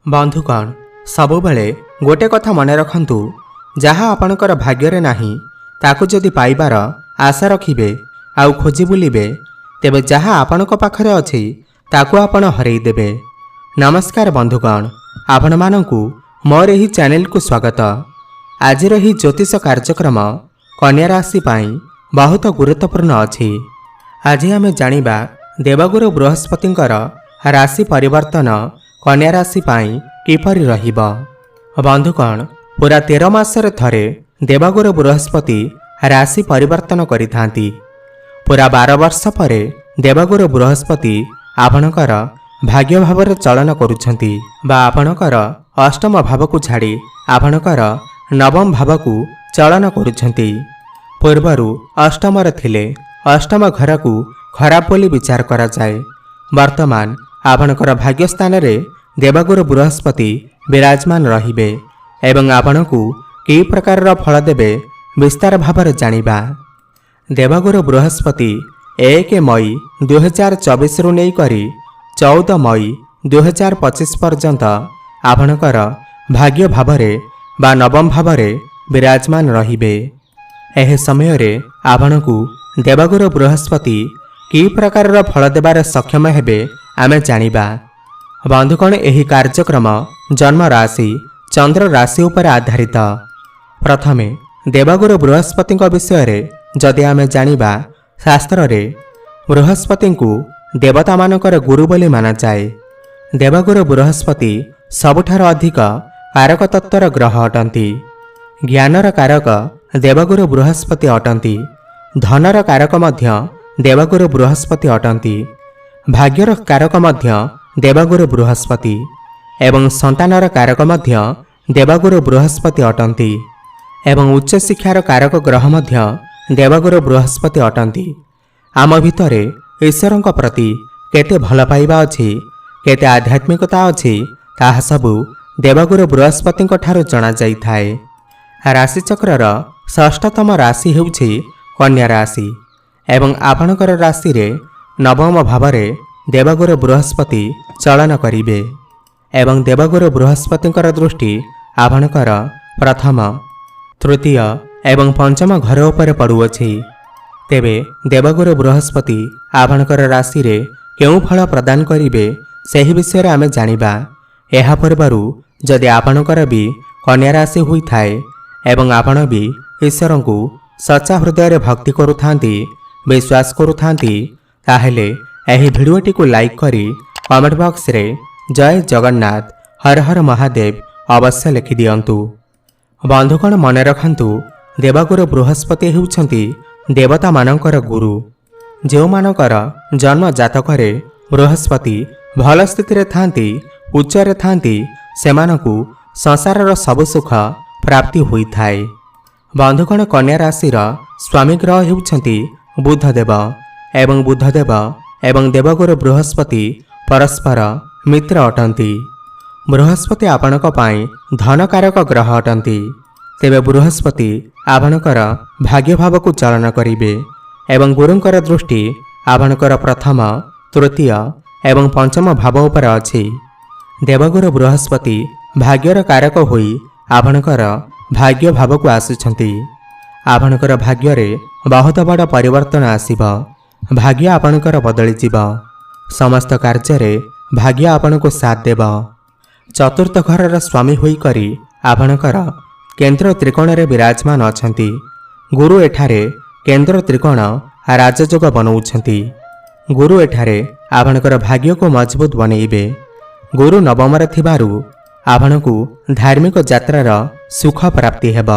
बंधुगण सबुबले गोटे कथा मन रखु जहाँ आपणकर भाग्य नहीं ताकू जदि पाइबार आशा रखिबे आउ खोजी बुलिबे तेबे जहाँ आपणक पाखरे अछि ताकू आपण हरईदेवे। नमस्कार बंधुगण, आपण मानंकु मोर एही चैनल को स्वागत। आजिर ही ज्योतिष कार्यक्रम कन्या राशि पाई बहुत गुरुत्वपूर्ण अछि। आज आमे जानिबा देवगुरु बृहस्पतिंकर राशि परिवर्तन कन्या राशि पाई किपरि रहिब। बंधुगण पूरा 13 मासरे थरे देवगुरु बृहस्पति राशि परिवर्तन करिथांती। पूरा 12 वर्ष परे देवगुरु बृहस्पति आपणकर भाग्य भाव चलन करुछंती बा आपणकर अष्टम भाव को छाड़ी आपणकर नवम भाव को चलन करुछंती। पूर्वरु अष्टम थिले अष्टम घर को खराब बोली विचार करा जाए। वर्तमान आपणकर भाग्य स्थान रे देवगुरु बृहस्पति विराजमान रहिबे एवं आपणकु कि प्रकार फल देबे विस्तार भावर जानिबा। देवगुरु बृहस्पति 1 मई 2024 रु नै करी 14 मई 2025 पर्यंत आपणकर भाग्य भावरे बा नवम भावरे विराजमान रहिबे। एह समय रे आपणकु देवगुरु बृहस्पति कि प्रकार फल देबार सक्षम हेबे आमे जानिबा। बंधुगण एही कार्यक्रम जन्म राशि चंद्र राशि उपर आधारित। प्रथमे देवगुरु बृहस्पति विषय रे जदि आमे जानिबा, शास्त्र रे बृहस्पति को देवता मानकर गुरु बोली माना जाए। देवगुरु बृहस्पति सबुठार अधिक कारक तत्वर ग्रह अटंती। ज्ञानर कारक देवगुरु बृहस्पति अटंती। धनर कारक मध्य देवगुरु बृहस्पति अटंती। भाग्यर कारक मध्य देवगुरु बृहस्पति एवं संतानर कारक मध्य देवगुरु बृहस्पति अटंती। एवं उच्च शिक्षार कारक ग्रह मध्य देवगुरु बृहस्पति अटंती। आम भितरे ईश्वरंक प्रति केते भल पाइबा अछि, केते आध्यात्मिकता अछि, ताहा सबु देवगुरु बृहस्पति ठारु जणा जाइथाए। राशि चक्रर षष्ठतम राशि हेउछि कन्या राशि एवं आपणकर राशि रे नवम भावरे देवगुरु बृहस्पति चलन करिबे एवं देवगुरु बृहस्पतिंकर दृष्टि आपणकर प्रथम, तृतीय एवं पंचम घर उपर पड़ुअछि। तेबे देवगुरु बृहस्पति आपणकर राशि रे केउ फल प्रदान करिबे सेहि विषय आमे जानिबा। एहा पूर्वरु जदि आपणकर भी कन्या राशि होई थाए एवं आपण भी ईश्वरंकु सच्चा हृदय रे भक्ति करुथांती, विश्वास करुथांती, ताहेले एही भिडियोटी को लाइक करी कमेंट बॉक्स रे जय जगन्नाथ हर हर महादेव अवश्य लिखि दियंतु। बंधुगण मन रखंतु देवगुरु बृहस्पति हेउछंती देवता मानकर गुरु। जो मानकर जन्म जातकरे बृहस्पति भल स्थिति रे थांती, उच्च रे थांती, सेमानकु संसारर सब सुख प्राप्ति होई थाए। बंधुगण कन्या राशिर स्वामी ग्रह हेउछंती बुधदेव एवं बुधदेव एवं देवगुरु बृहस्पति परस्पर मित्र अटंती। बृहस्पति आपणक पाई धन कारक ग्रह अटंती। तेबे बृहस्पति आपणकर भाग्य भाव को चलन करिबे एवं गुरुंकर दृष्टि आपणकर प्रथम, तृतीय एवं पंचम भाव उपर अछि। देवगुरु बृहस्पति भाग्यर कारक होई आपणकर भाग्य भाव को आसुछंती। आपणकर भाग्य रे बहुत बड़ परिवर्तन आसीब। भाग्य आपणकर बदली जीव। समस्त कार्य रे भाग्य आपणको साथ देव। चतुर्थ घरर स्वामी होई करी आपणकर केंद्र त्रिकोण रे विराजमान अछंती। गुरु एठारे केंद्र त्रिकोण राजयोग बनौछंती। गुरु एठारे आपणकर भाग्य को मजबूत बनैबे। गुरु नवम रे थिबारु आपणकु धार्मिक यात्रार सुख प्राप्ति हेब।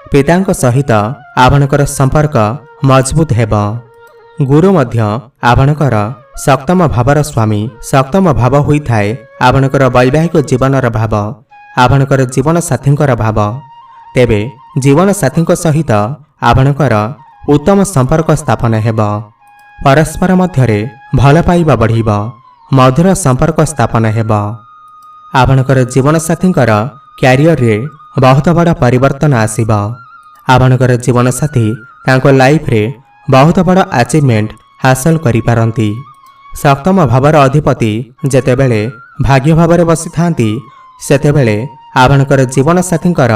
पितांक सहित आपणकर संपर्क मजबूत हेब। गुरु मध्य आपणकर सप्तम भावर स्वामी। सप्तम भाव होई थाए आपणकर वैवाहिक जीवनर भाव, आपणकर जीवन साथींकर भाव। तेबे जीवन साथींक सहित आपणकर उत्तम संपर्क स्थापन हेब। परस्पर मध्यरे भल पाइबा बढ़िब। मधुर संपर्क स्थापन हेब। आपणकर जीवन साथींकर क्यारियर रे बहुत बड़ परिवर्तन आसीब। आपणकर जीवन साथी तांको लाइफ रे बहुत बड़ अचीवमेंट हासिल करि पारंती। सप्तम भावर अधिपति जेतेबेले भाग्य भाव बसी थांती ସେତେବେଳେ ଆପଣଙ୍କର ଜୀବନସାଥୀଙ୍କର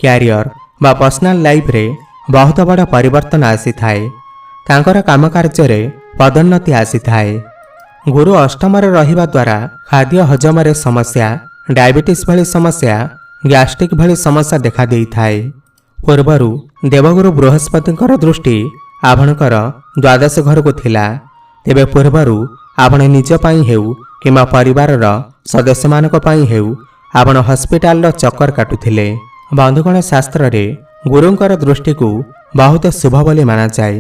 କ୍ୟାରିୟର ବା ପର୍ସନାଲ ଲାଇଫରେ ବହୁତ ବଡ଼ ପରିବର୍ତ୍ତନ ଆସିଥାଏ। ତାଙ୍କର କାମ କାର୍ଯ୍ୟରେ ପଦୋନ୍ନତି ଆସିଥାଏ। ଗୁରୁ ଅଷ୍ଟମରେ ରହିବା ଦ୍ୱାରା ଖାଦ୍ୟ ହଜମରେ ସମସ୍ୟା, ଡାଇବେଟିସ୍ ଭଳି ସମସ୍ୟା, ଗ୍ୟାଷ୍ଟ୍ରିକ୍ ଭଳି ସମସ୍ୟା ଦେଖା ଦେଇଥାଏ। ପୂର୍ବରୁ ଦେବଗୁରୁ ବୃହସ୍ପତିଙ୍କର ଦୃଷ୍ଟି ଆପଣଙ୍କର ଦ୍ୱାଦଶ ଘରକୁ ଥିଲା। ତେବେ ପୂର୍ବରୁ ଆପଣ ନିଜ ପାଇଁ ହେଉ କିମ୍ବା ପରିବାରର ସଦସ୍ୟମାନଙ୍କ ପାଇଁ ହେଉ ଆପଣ ହସ୍ପିଟାଲର ଚକ୍କର କାଟୁଥିଲେ। ବନ୍ଧୁଗଣ, ଶାସ୍ତ୍ରରେ ଗୁରୁଙ୍କର ଦୃଷ୍ଟିକୁ ବହୁତ ଶୁଭ ବୋଲି ମାନାଯାଏ,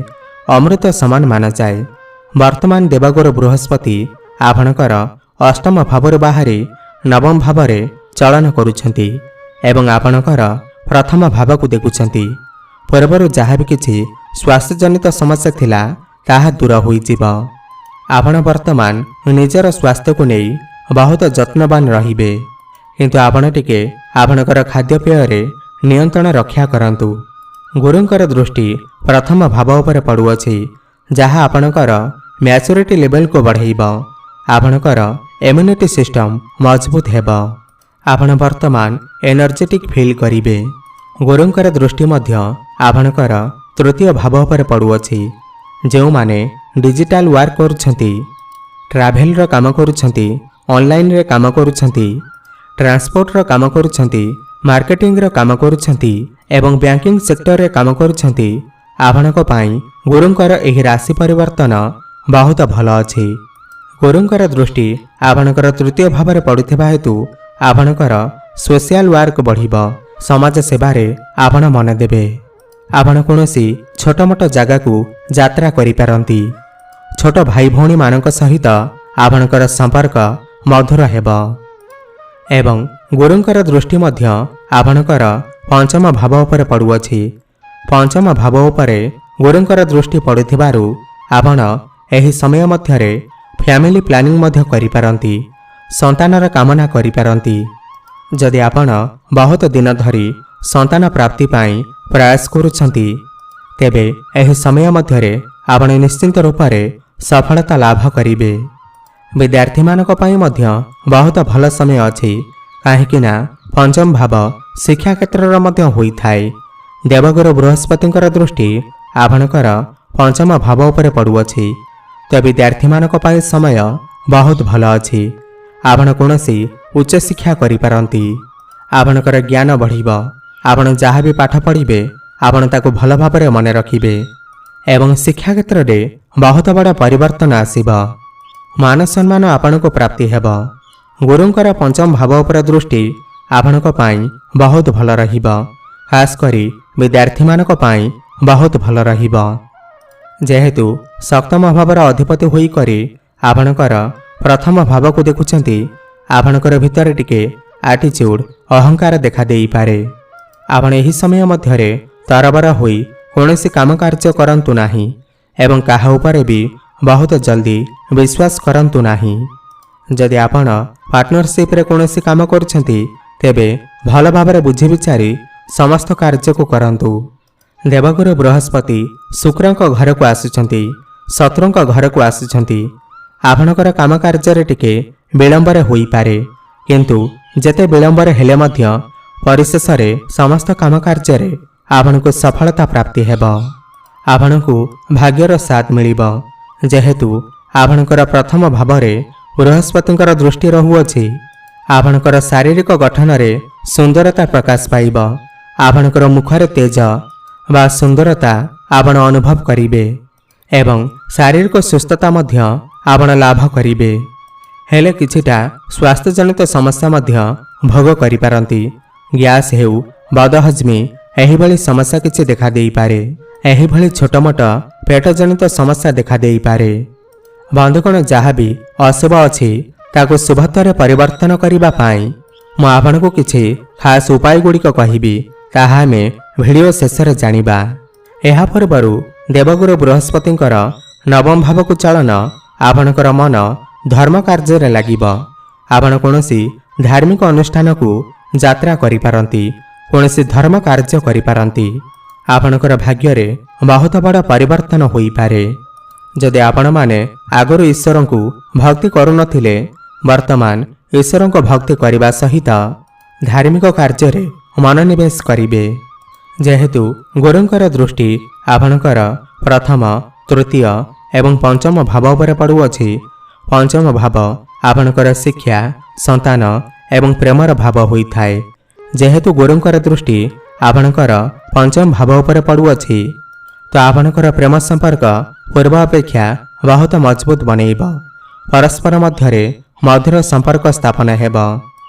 ଅମୃତ ସମାନ ମାନାଯାଏ। ବର୍ତ୍ତମାନ ଦେବଗୁରୁ ବୃହସ୍ପତି ଆପଣଙ୍କର ଅଷ୍ଟମ ଭାବରୁ ବାହାରି ନବମ ଭାବରେ ଚଳନ କରୁଛନ୍ତି ଏବଂ ଆପଣଙ୍କର ପ୍ରଥମ ଭାବକୁ ଦେଖୁଛନ୍ତି। ପୂର୍ବରୁ ଯାହା ବି କିଛି ସ୍ୱାସ୍ଥ୍ୟଜନିତ ସମସ୍ୟା ଥିଲା ତାହା ଦୂର ହୋଇଯିବ। ଆପଣ ବର୍ତ୍ତମାନ ନିଜର ସ୍ୱାସ୍ଥ୍ୟକୁ ନେଇ ବହୁତ ଯତ୍ନବାନ ରହିବେ। କିନ୍ତୁ ଆପଣ ଟିକେ ଆପଣଙ୍କର ଖାଦ୍ୟପେୟରେ ନିୟନ୍ତ୍ରଣ ରକ୍ଷା କରନ୍ତୁ। ଗୁରୁଙ୍କର ଦୃଷ୍ଟି ପ୍ରଥମ ଭାବ ଉପରେ ପଡ଼ୁଅଛି, ଯାହା ଆପଣଙ୍କର ମ୍ୟାଚୁରିଟି ଲେଭେଲକୁ ବଢ଼ାଇବ। ଆପଣଙ୍କର ଇମ୍ୟୁନିଟି ସିଷ୍ଟମ ମଜବୁତ ହେବ। ଆପଣ ବର୍ତ୍ତମାନ ଏନର୍ଜେଟିକ୍ ଫିଲ୍ କରିବେ। ଗୁରୁଙ୍କର ଦୃଷ୍ଟି ମଧ୍ୟ ଆପଣଙ୍କର ତୃତୀୟ ଭାବ ଉପରେ ପଡ଼ୁଅଛି। ଯେଉଁମାନେ ଡିଜିଟାଲ ୱାର୍କ କରୁଛନ୍ତି, ଟ୍ରାଭେଲର କାମ କରୁଛନ୍ତି, ଅନଲାଇନରେ କାମ କରୁଛନ୍ତି, ଟ୍ରାନ୍ସପୋର୍ଟର କାମ କରୁଛନ୍ତି, ମାର୍କେଟିଂର କାମ କରୁଛନ୍ତି ଏବଂ ବ୍ୟାଙ୍କିଂ ସେକ୍ଟରରେ କାମ କରୁଛନ୍ତି, ଆପଣଙ୍କ ପାଇଁ ଗୁରୁଙ୍କର ଏହି ରାଶି ପରିବର୍ତ୍ତନ ବହୁତ ଭଲ ଅଛି। ଗୁରୁଙ୍କର ଦୃଷ୍ଟି ଆପଣଙ୍କର ତୃତୀୟ ଭାବରେ ପଡ଼ୁଥିବା ହେତୁ ଆପଣଙ୍କର ସୋସିଆଲ ୱାର୍କ ବଢ଼ିବ। ସମାଜ ସେବାରେ ଆପଣ ମନ ଦେବେ। ଆପଣ କୌଣସି ଛୋଟମୋଟ ଜାଗାକୁ ଯାତ୍ରା କରିପାରନ୍ତି। ଛୋଟ ଭାଇ ଭଉଣୀମାନଙ୍କ ସହିତ ଆପଣଙ୍କର ସମ୍ପର୍କ ମଧୁର ହେବ। ଏବଂ ଗୁରୁଙ୍କର ଦୃଷ୍ଟି ମଧ୍ୟ ଆପଣଙ୍କର ପଞ୍ଚମ ଭାବ ଉପରେ ପଡ଼ୁଅଛି। ପଞ୍ଚମ ଭାବ ଉପରେ ଗୁରୁଙ୍କର ଦୃଷ୍ଟି ପଡ଼ୁଥିବାରୁ ଆପଣ ଏହି ସମୟ ମଧ୍ୟରେ ଫ୍ୟାମିଲି ପ୍ଲାନିଂ ମଧ୍ୟ କରିପାରନ୍ତି, ସନ୍ତାନର କାମନା କରିପାରନ୍ତି। ଯଦି ଆପଣ ବହୁତ ଦିନ ଧରି ସନ୍ତାନ ପ୍ରାପ୍ତି ପାଇଁ ପ୍ରୟାସ କରୁଛନ୍ତି, ତେବେ ଏହି ସମୟ ମଧ୍ୟରେ ଆପଣ ନିଶ୍ଚିନ୍ତ ରୂପରେ ସଫଳତା ଲାଭ କରିବେ। ବିଦ୍ୟାର୍ଥୀମାନଙ୍କ ପାଇଁ ମଧ୍ୟ ବହୁତ ଭଲ ସମୟ ଅଛି, କାହିଁକି ନା ପଞ୍ଚମ ଭାବ ଶିକ୍ଷା କ୍ଷେତ୍ରରେ ମଧ୍ୟ ହୋଇଥାଏ। ଦେବଗୁରୁ ବୃହସ୍ପତିଙ୍କର ଦୃଷ୍ଟି ଆପଣଙ୍କର ପଞ୍ଚମ ଭାବ ଉପରେ ପଡ଼ୁଅଛି। ତ ବିଦ୍ୟାର୍ଥୀମାନଙ୍କ ପାଇଁ ସମୟ ବହୁତ ଭଲ ଅଛି। ଆପଣ କୌଣସି ଉଚ୍ଚଶିକ୍ଷା କରିପାରନ୍ତି। ଆପଣଙ୍କର ଜ୍ଞାନ ବଢ଼ିବ। ଆପଣ ଯାହା ବି ପାଠ ପଢ଼ିବେ ଆପଣ ତାକୁ ଭଲ ଭାବରେ ମନେ ରଖିବେ ଏବଂ ଶିକ୍ଷା କ୍ଷେତ୍ରରେ ବହୁତ ବଡ଼ ପରିବର୍ତ୍ତନ ଆସିବ। ମାନ ସମ୍ମାନ ଆପଣଙ୍କୁ ପ୍ରାପ୍ତି ହେବ। ଗୁରୁଙ୍କର ପଞ୍ଚମ ଭାବ ଉପରେ ଦୃଷ୍ଟି ଆପଣଙ୍କ ପାଇଁ ବହୁତ ଭଲ ରହିବ। ଖାସ୍ କରି ବିଦ୍ୟାର୍ଥୀମାନଙ୍କ ପାଇଁ ବହୁତ ଭଲ ରହିବ। ଯେହେତୁ ସପ୍ତମ ଭାବର ଅଧିପତି ହୋଇକରି ଆପଣଙ୍କର ପ୍ରଥମ ଭାବକୁ ଦେଖୁଛନ୍ତି, ଆପଣଙ୍କର ଭିତରେ ଟିକେ ଆଟିଚ୍ୟୁଡ୍, ଅହଙ୍କାର ଦେଖା ଦେଇପାରେ। ଆପଣ ଏହି ସମୟ ମଧ୍ୟରେ ତରବର ହୋଇ କୌଣସି କାମ କାର୍ଯ୍ୟ କରନ୍ତୁ ନାହିଁ ଏବଂ କାହା ଉପରେ ବି ବହୁତ ଜଲ୍ଦି ବିଶ୍ୱାସ କରନ୍ତୁ ନାହିଁ। ଯଦି ଆପଣ ପାର୍ଟନରସିପ୍ରେ କୌଣସି କାମ କରୁଛନ୍ତି, ତେବେ ଭଲ ଭାବରେ ବୁଝି ବିଚାରି ସମସ୍ତ କାର୍ଯ୍ୟକୁ କରନ୍ତୁ। ଦେବଗୁରୁ ବୃହସ୍ପତି ଶୁକ୍ରଙ୍କ ଘରକୁ ଆସୁଛନ୍ତି, ଶତ୍ରୁଙ୍କ ଘରକୁ ଆସୁଛନ୍ତି। ଆପଣଙ୍କର କାମ କାର୍ଯ୍ୟରେ ଟିକେ ବିଳମ୍ବରେ ହୋଇପାରେ, କିନ୍ତୁ ଯେତେ ବିଳମ୍ବରେ ହେଲେ ମଧ୍ୟ ପରିଶେଷରେ ସମସ୍ତ କାମ କାର୍ଯ୍ୟରେ ଆପଣଙ୍କୁ ସଫଳତା ପ୍ରାପ୍ତି ହେବ। ଆପଣଙ୍କୁ ଭାଗ୍ୟର ସାଥ ମିଳିବ। ଯେହେତୁ ଆପଣଙ୍କର ପ୍ରଥମ ଭାବରେ ବୃହସ୍ପତିଙ୍କର ଦୃଷ୍ଟି ରହୁଅଛି, ଆପଣଙ୍କର ଶାରୀରିକ ଗଠନରେ ସୁନ୍ଦରତା ପ୍ରକାଶ ପାଇବ। ଆପଣଙ୍କର ମୁଖରେ ତେଜ ବା ସୁନ୍ଦରତା ଆପଣ ଅନୁଭବ କରିବେ ଏବଂ ଶାରୀରିକ ସୁସ୍ଥତା ମଧ୍ୟ ଆପଣ ଲାଭ କରିବେ। ହେଲେ କିଛିଟା ସ୍ୱାସ୍ଥ୍ୟଜନିତ ସମସ୍ୟା ମଧ୍ୟ ଭୋଗ କରିପାରନ୍ତି। ଗ୍ୟାସ୍ ହେଉ, ବଦହଜମି ଏହିଭଳି ସମସ୍ୟା କିଛି ଦେଖା ଦେଇପାରେ। ଏହିଭଳି ଛୋଟମୋଟ ପେଟଜନିତ ସମସ୍ୟା ଦେଖା ଦେଇପାରେ। ବନ୍ଧୁଗଣ, ଯାହା ବି ଅଶୁଭ ଅଛି ତାକୁ ଶୁଭତ୍ୱରେ ପରିବର୍ତ୍ତନ କରିବା ପାଇଁ ମୁଁ ଆପଣଙ୍କୁ କିଛି ଖାସ୍ ଉପାୟ ଗୁଡ଼ିକ କହିବି। ତାହା ଆମେ ଭିଡ଼ିଓ ଶେଷରେ ଜାଣିବା। ଏହା ପୂର୍ବରୁ ଦେବଗୁରୁ ବୃହସ୍ପତିଙ୍କର ନବମ ଭାବକୁ ଚାଳନ ଆପଣଙ୍କର ମନ ଧର୍ମ କାର୍ଯ୍ୟରେ ଲାଗିବ। ଆପଣ କୌଣସି ଧାର୍ମିକ ଅନୁଷ୍ଠାନକୁ ଯାତ୍ରା କରିପାରନ୍ତି, କୌଣସି ଧର୍ମ କାର୍ଯ୍ୟ କରିପାରନ୍ତି। ଆପଣଙ୍କର ଭାଗ୍ୟରେ ବହୁତ ବଡ଼ ପରିବର୍ତ୍ତନ ହୋଇପାରେ। ଯଦି ଆପଣମାନେ ଆଗରୁ ଈଶ୍ୱରଙ୍କୁ ଭକ୍ତି କରୁନଥିଲେ, ବର୍ତ୍ତମାନ ଈଶ୍ୱରଙ୍କ ଭକ୍ତି କରିବା ସହିତ ଧାର୍ମିକ କାର୍ଯ୍ୟରେ ମନୋନିବେଶ କରିବେ। ଯେହେତୁ ଗୁରୁଙ୍କର ଦୃଷ୍ଟି ଆପଣଙ୍କର ପ୍ରଥମ, ତୃତୀୟ ଏବଂ ପଞ୍ଚମ ଭାବ ଉପରେ ପଡ଼ୁଅଛି, ପଞ୍ଚମ ଭାବ ଆପଣଙ୍କର ଶିକ୍ଷା, ସନ୍ତାନ ଏବଂ ପ୍ରେମର ଭାବ ହୋଇଥାଏ। ଯେହେତୁ ଗୁରୁଙ୍କର ଦୃଷ୍ଟି ଆପଣଙ୍କର ପଞ୍ଚମ ଭାବ ଉପରେ ପଡ଼ୁଅଛି, ତ ଆପଣଙ୍କର ପ୍ରେମ ସମ୍ପର୍କ ପୂର୍ବ ଅପେକ୍ଷା ବହୁତ ମଜବୁତ ବନେଇବ। ପରସ୍ପର ମଧ୍ୟରେ ମଧୁର ସମ୍ପର୍କ ସ୍ଥାପନ ହେବ।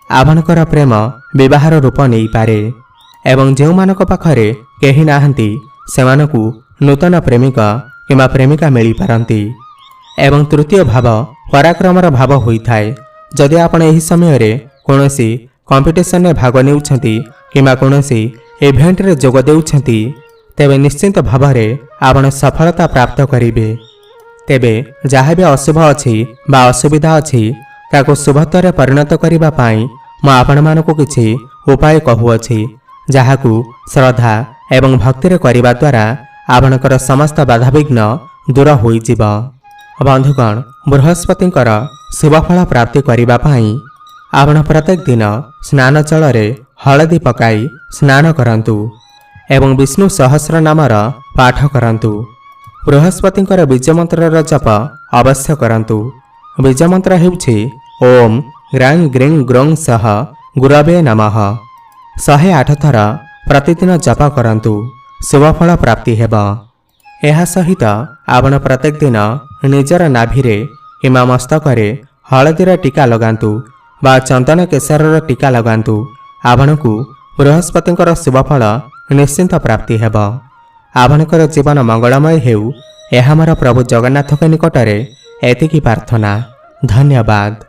ଆପଣଙ୍କର ପ୍ରେମ ବିବାହର ରୂପ ନେଇପାରେ ଏବଂ ଯେଉଁମାନଙ୍କ ପାଖରେ କେହି ନାହାନ୍ତି ସେମାନଙ୍କୁ ନୂତନ ପ୍ରେମିକ କିମ୍ବା ପ୍ରେମିକା ମିଳିପାରନ୍ତି। ଏବଂ ତୃତୀୟ ଭାବ ପରାକ୍ରମର ଭାବ ହୋଇଥାଏ। ଯଦି ଆପଣ ଏହି ସମୟରେ କୌଣସି କମ୍ପିଟିସନରେ ଭାଗ ନେଉଛନ୍ତି କିମ୍ବା କୌଣସି ଇଭେଣ୍ଟରେ ଯୋଗ ଦେଉଛନ୍ତି, ତେବେ ନିଶ୍ଚିତ ଭାବରେ ଆପଣ ସଫଳତା ପ୍ରାପ୍ତ କରିବେ। ତେବେ ଯାହା ବି ଅଶୁଭ ଅଛି ବା ଅସୁବିଧା ଅଛି ତାକୁ ଶୁଭତ୍ୱରେ ପରିଣତ କରିବା ପାଇଁ ମୁଁ ଆପଣମାନଙ୍କୁ କିଛି ଉପାୟ କହୁଅଛି, ଯାହାକୁ ଶ୍ରଦ୍ଧା ଏବଂ ଭକ୍ତିରେ କରିବା ଦ୍ୱାରା ଆପଣଙ୍କର ସମସ୍ତ ବାଧାବିଘ୍ନ ଦୂର ହୋଇଯିବ। ବନ୍ଧୁଗଣ, ବୃହସ୍ପତିଙ୍କର ଶୁଭଫଳ ପ୍ରାପ୍ତି କରିବା ପାଇଁ ଆପଣ ପ୍ରତ୍ୟେକ ଦିନ ସ୍ନାନ ଜଳରେ ହଳଦୀ ପକାଇ ସ୍ନାନ କରନ୍ତୁ ଏବଂ ବିଷ୍ଣୁ ସହସ୍ର ନାମର ପାଠ କରନ୍ତୁ। ବୃହସ୍ପତିଙ୍କର ବୀଜମନ୍ତ୍ରର ଜପ ଅବଶ୍ୟ କରନ୍ତୁ। ବୀଜମନ୍ତ୍ର ହେଉଛି ଓମ୍ ଗ୍ରାଂ ଗ୍ରିଂ ଗ୍ରୌଂ ସହ ଗୁରବେ ନମଃ। 108 ଥର ପ୍ରତିଦିନ ଜପ କରନ୍ତୁ, ଶୁଭଫଳ ପ୍ରାପ୍ତି ହେବ। ଏହା ସହିତ ଆପଣ ପ୍ରତ୍ୟେକ ଦିନ ନିଜର ନାଭିରେ କିମ୍ବା ମସ୍ତକରେ ହଳଦୀର ଟୀକା ଲଗାନ୍ତୁ ବା ଚନ୍ଦନ କେଶରର ଟୀକା ଲଗାନ୍ତୁ। ଆପଣଙ୍କୁ ବୃହସ୍ପତିଙ୍କର ଶୁଭଫଳ ନିଶ୍ଚିନ୍ତ ପ୍ରାପ୍ତି ହେବ। ଆପଣଙ୍କର ଜୀବନ ମଙ୍ଗଳମୟ ହେଉ, ଏହା ମୋର ପ୍ରଭୁ ଜଗନ୍ନାଥଙ୍କ ନିକଟରେ ଏତିକି ପ୍ରାର୍ଥନା। ଧନ୍ୟବାଦ।